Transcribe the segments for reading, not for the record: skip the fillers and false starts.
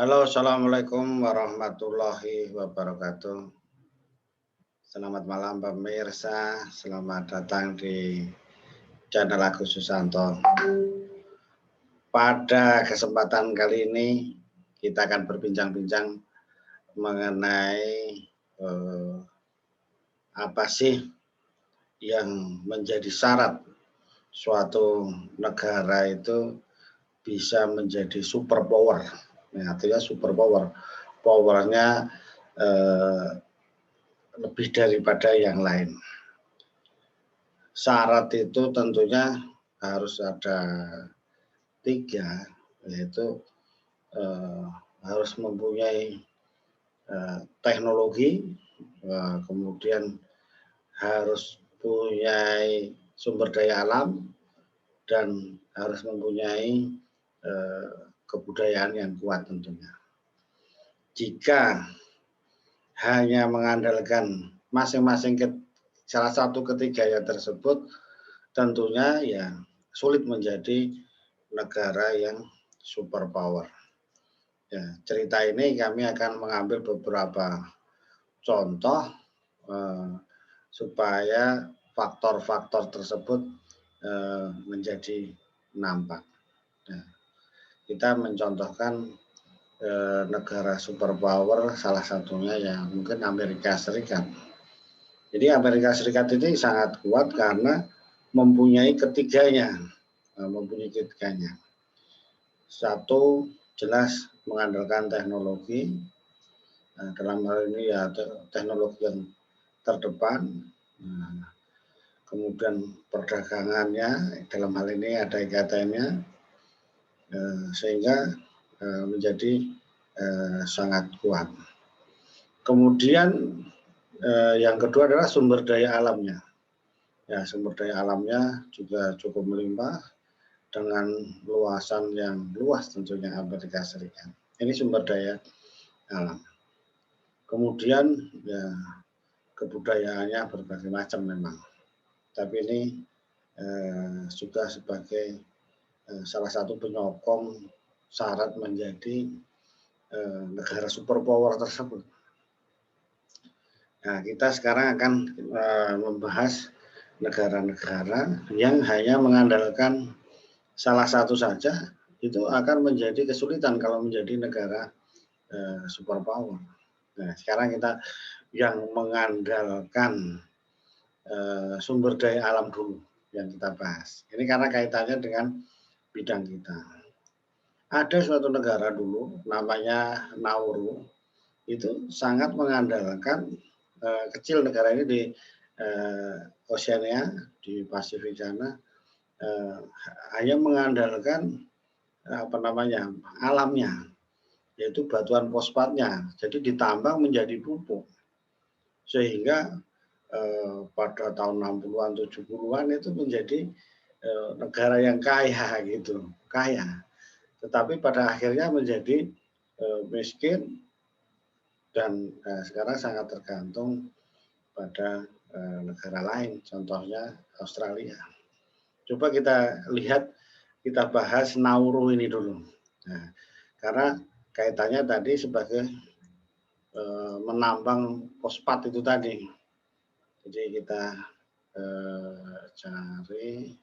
Halo, assalamualaikum warahmatullahi wabarakatuh. Selamat malam pemirsa, selamat datang di channel Agus Susanto. Pada kesempatan kali ini kita akan berbincang-bincang mengenai apa sih yang menjadi syarat suatu negara itu bisa menjadi superpower. Artinya superpower, powernya lebih daripada yang lain. Syarat itu tentunya harus ada 3, yaitu harus mempunyai teknologi, kemudian harus punya sumber daya alam, dan harus mempunyai kebudayaan yang kuat tentunya. Jika hanya mengandalkan masing-masing salah satu ketiganya tersebut, tentunya ya sulit menjadi negara yang superpower. Ya, cerita ini kami akan mengambil beberapa contoh supaya faktor-faktor tersebut menjadi nampak. Nah, kita mencontohkan negara superpower, salah satunya ya mungkin Amerika Serikat. Jadi Amerika Serikat ini sangat kuat karena mempunyai ketiganya. Satu, jelas mengandalkan teknologi. Dalam hal ini ya teknologi yang terdepan. Kemudian perdagangannya, dalam hal ini ada IKT-nya, sehingga menjadi sangat kuat. Kemudian yang kedua adalah sumber daya alamnya. Ya, sumber daya alamnya juga cukup melimpah dengan luasan yang luas tentunya Amerika Serikat. Ini sumber daya alam. Kemudian ya kebudayaannya berbagai macam memang. Tapi ini juga sebagai salah satu penyokong syarat menjadi negara superpower tersebut. Nah, kita sekarang akan membahas negara-negara yang hanya mengandalkan salah satu saja, itu akan menjadi kesulitan kalau menjadi negara superpower. Nah, sekarang kita yang mengandalkan sumber daya alam dulu yang kita bahas. Ini karena kaitannya dengan bidang kita. Ada suatu negara dulu namanya Nauru, itu sangat mengandalkan kecil negara ini di Oceania, di Pasifik sana, hanya mengandalkan alamnya, yaitu batuan fosfatnya. Jadi ditambang menjadi pupuk, sehingga pada tahun 60-an 70-an itu menjadi negara yang kaya gitu, kaya. Tetapi pada akhirnya menjadi miskin dan sekarang sangat tergantung pada negara lain, contohnya Australia. Coba kita lihat, kita bahas Nauru ini dulu. Nah, karena kaitannya tadi sebagai menambang fosfat itu tadi. Jadi kita cari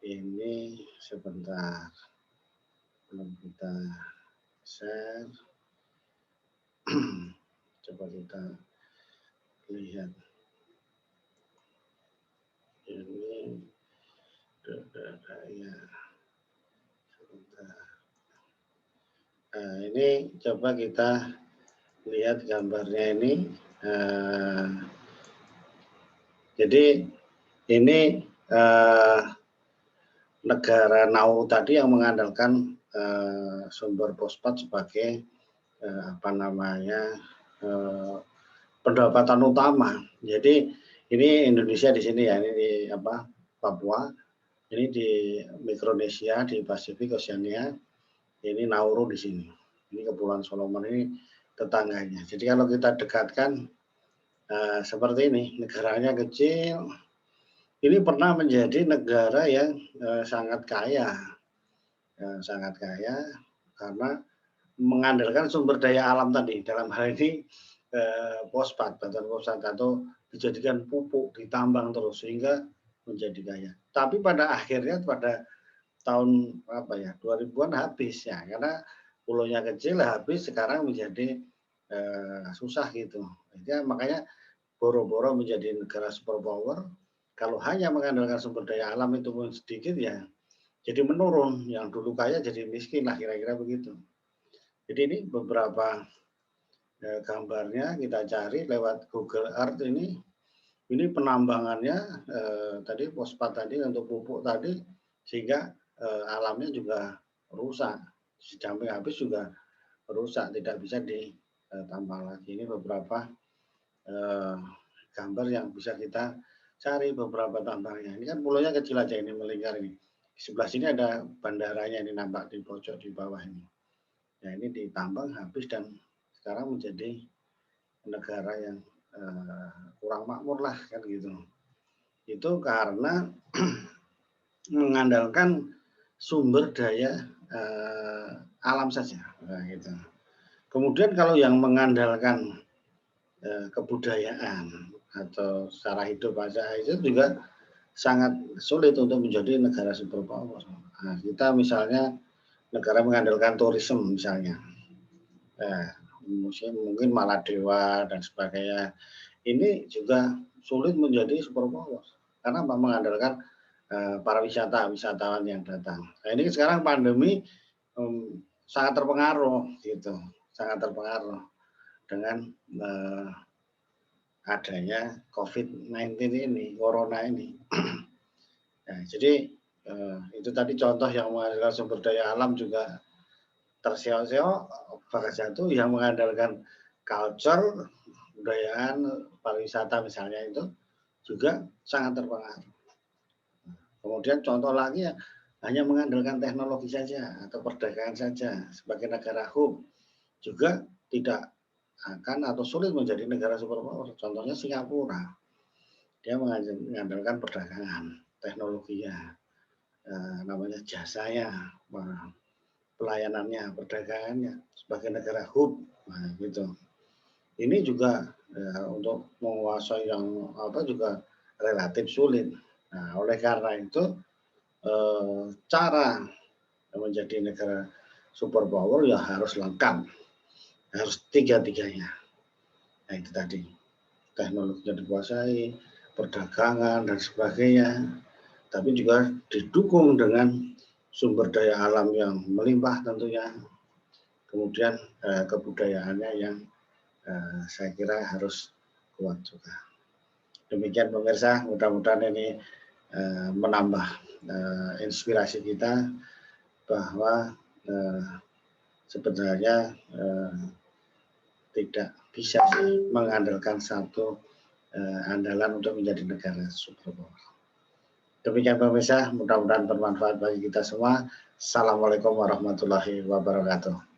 ini sebentar, belum kita share. Coba kita lihat ini ya, sebentar. Nah, ini coba kita lihat gambarnya ini. Jadi ini negara Nauru tadi yang mengandalkan sumber fosfat sebagai pendapatan utama. Jadi ini Indonesia di sini ya, ini di Papua, ini di Mikronesia, di Pasifik Oceania, ini Nauru di sini. Ini Kepulauan Solomon, ini tetangganya. Jadi kalau kita dekatkan seperti ini, negaranya kecil, ini pernah menjadi negara yang sangat kaya karena mengandalkan sumber daya alam tadi, dalam hal ini fosfat, bantuan fosfat atau dijadikan pupuk, ditambang terus sehingga menjadi kaya. Tapi pada akhirnya pada tahun apa ya 2000-an habis ya karena pulaunya kecil habis sekarang menjadi susah gitu. Ya, makanya boro-boro menjadi negara superpower kalau hanya mengandalkan sumber daya alam itu pun sedikit ya jadi menurun, yang dulu kaya jadi miskin lah kira-kira begitu. Jadi ini beberapa gambarnya kita cari lewat Google Earth ini penambangannya tadi fosfat tadi untuk pupuk tadi sehingga alamnya juga rusak, sampai habis juga rusak, tidak bisa ditambang lagi. Ini beberapa gambar yang bisa kita cari beberapa tambangnya. Ini kan pulaunya kecil aja ini melingkar ini. Di sebelah sini ada bandaranya ini nampak di pojok di bawah ini. Ya ini ditambang habis dan sekarang menjadi negara yang kurang makmur lah kan gitu. Itu karena mengandalkan sumber daya alam saja. Nah, gitu. Kemudian kalau yang mengandalkan kebudayaan atau cara hidup aja itu juga sangat sulit untuk menjadi negara superpower. Nah, kita misalnya negara mengandalkan turisme misalnya, mungkin Maladewa dan sebagainya, ini juga sulit menjadi superpower karena mengandalkan para wisatawan yang datang. Nah, ini sekarang pandemi sangat terpengaruh gitu, sangat terpengaruh dengan adanya COVID-19 ini, corona ini. Nah, jadi itu tadi contoh yang mengandalkan sumber daya alam juga terseok-seok, bakal jatuh yang mengandalkan culture, budayaan, pariwisata misalnya itu juga sangat terpengaruh. Kemudian contoh lagi ya, hanya mengandalkan teknologi saja atau perdagangan saja sebagai negara hub juga tidak akan atau sulit menjadi negara superpower. Contohnya Singapura, dia mengandalkan perdagangan, teknologinya, namanya jasanya, pelayanannya, perdagangannya sebagai negara hub, nah, gitu. Ini juga untuk menguasai yang apa juga relatif sulit. Nah, oleh karena itu cara menjadi negara superpower ya harus lengkap, harus tiga-tiganya. Nah itu tadi, teknologinya dikuasai, perdagangan dan sebagainya, tapi juga didukung dengan sumber daya alam yang melimpah tentunya, kemudian kebudayaannya yang saya kira harus kuat juga. Demikian pemirsa, mudah-mudahan ini menambah inspirasi kita bahwa sebenarnya tidak bisa mengandalkan satu andalan untuk menjadi negara superpower. Demikian pemirsa, mudah-mudahan bermanfaat bagi kita semua. Assalamualaikum warahmatullahi wabarakatuh.